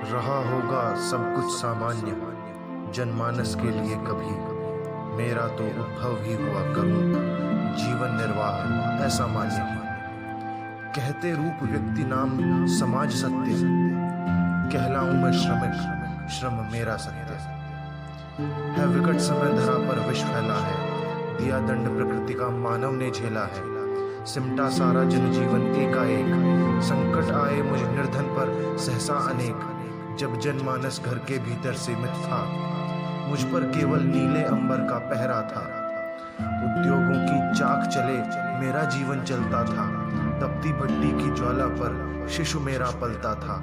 रहा होगा सब कुछ सामान्य जनमानस के लिए कभी, मेरा तो उद्भव ही हुआ करूं जीवन निर्वाह ऐसा मान्य। कहते रूप व्यक्ति नाम समाज सत्य, कहलाऊं मैं श्रमिक श्रम मेरा सत्य। है विकट समय धरा पर विष फैला है, दिया दंड प्रकृति का मानव ने झेला है। सिमटा सारा जनजीवन एकाएक, संकट आए मुझ निर्धन पर सहसा अनेक। जब जनमानस घर के भीतर सीमित था, मुझ पर केवल नीले अंबर का पहरा था। उद्योगों की चाक चले मेरा जीवन चलता था, तपती भट्टी की ज्वाला पर शिशु मेरा पलता था।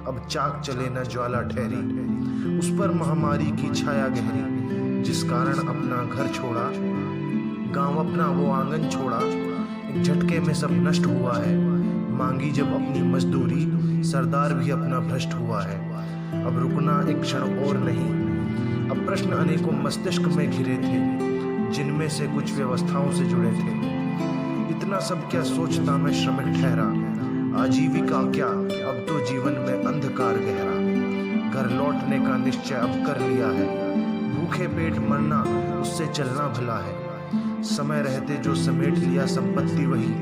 अब चाक चले न ज्वाला ठहरी, उस पर महामारी की छाया गहरी। जिस कारण अपना घर छोड़ा, गांव अपना वो आंगन छोड़ा, एक झटके में सब नष्ट हुआ है। मांगी जब अपनी मजदूरी, सरदार भी अपना भ्रष्ट हुआ है। अब रुकना एक क्षण और नहीं, अब प्रश्न अनेकों मस्तिष्क में घिरे थे, जिनमें से कुछ व्यवस्थाओं से जुड़े थे। इतना सब क्या सोचता मैं श्रमिक ठहरा, आजीविका क्या अब तो जीवन में अंधकार गहरा। घर लौटने का निश्चय अब कर लिया है, भूखे पेट मरना उससे चलना भला है। समय रहते जो समेट लिया संपत्ति वही,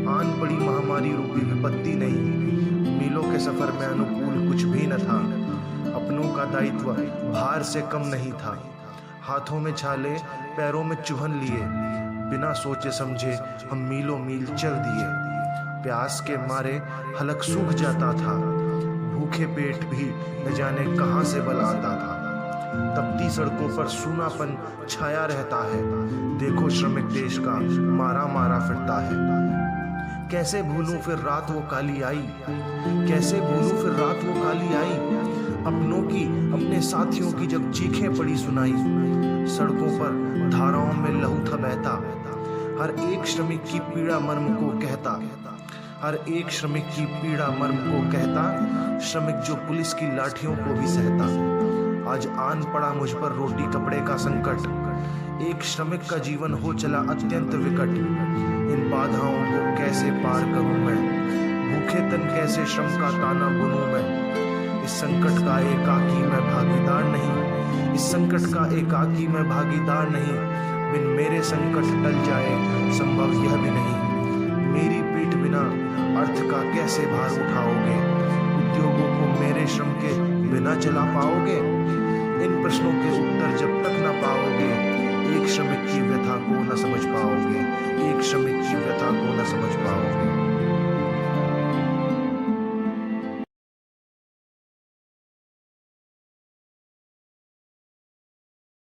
आन पड़ी महामारी रूपी विपत्ति नहीं। मीलों के सफर में अनुकूल कुछ भी न था, अपनों का दायित्व भार से कम नहीं था। हाथों में छाले पैरों में चुभन लिए, बिना सोचे समझे हम मीलों मील चल दिए। प्यास के मारे हलक सूख जाता था, भूखे पेट भी न जाने कहां से बल आता था। तपती सड़कों पर सूनापन छाया रहता है, देखो श्रमिक देश का मारा मारा फिरता है। कैसे भूलूं फिर रात वो काली आई, कैसे भूलूं फिर रात वो काली आई। अपनों की अपने साथियों की जब चीखें पड़ी सुनाई, सड़कों पर धाराओं में लहू था बहता। हर एक श्रमिक की पीड़ा मर्म को कहता, हर एक श्रमिक की पीड़ा मर्म को कहता। श्रमिक जो पुलिस की लाठियों को भी सहता। आज आन पड़ा मुझ पर रोटी कपड़े का संकट, एक श्रमिक का जीवन हो चला अत्यंत विकट। इन बाधाओं को कैसे पार करूं मैं, भूखे तन कैसे श्रम का ताना बुनूं मैं। इस संकट का एकाकी मैं भागीदार नहीं, इस संकट का एकाकी मैं भागीदार नहीं। बिन मेरे संकट टल जाए संभव यह भी नहीं। मेरी पीठ बिना अर्थ का कैसे भार उठाओगे, उद्योगों को मेरे श्रम के बिना चला पाओगे। इन प्रश्नों के उत्तर जब तक न पाओगे, एक श्रमिक की व्यथा को न समझ पाओगे, एक श्रमिक की व्यथा को न समझ पाओगे।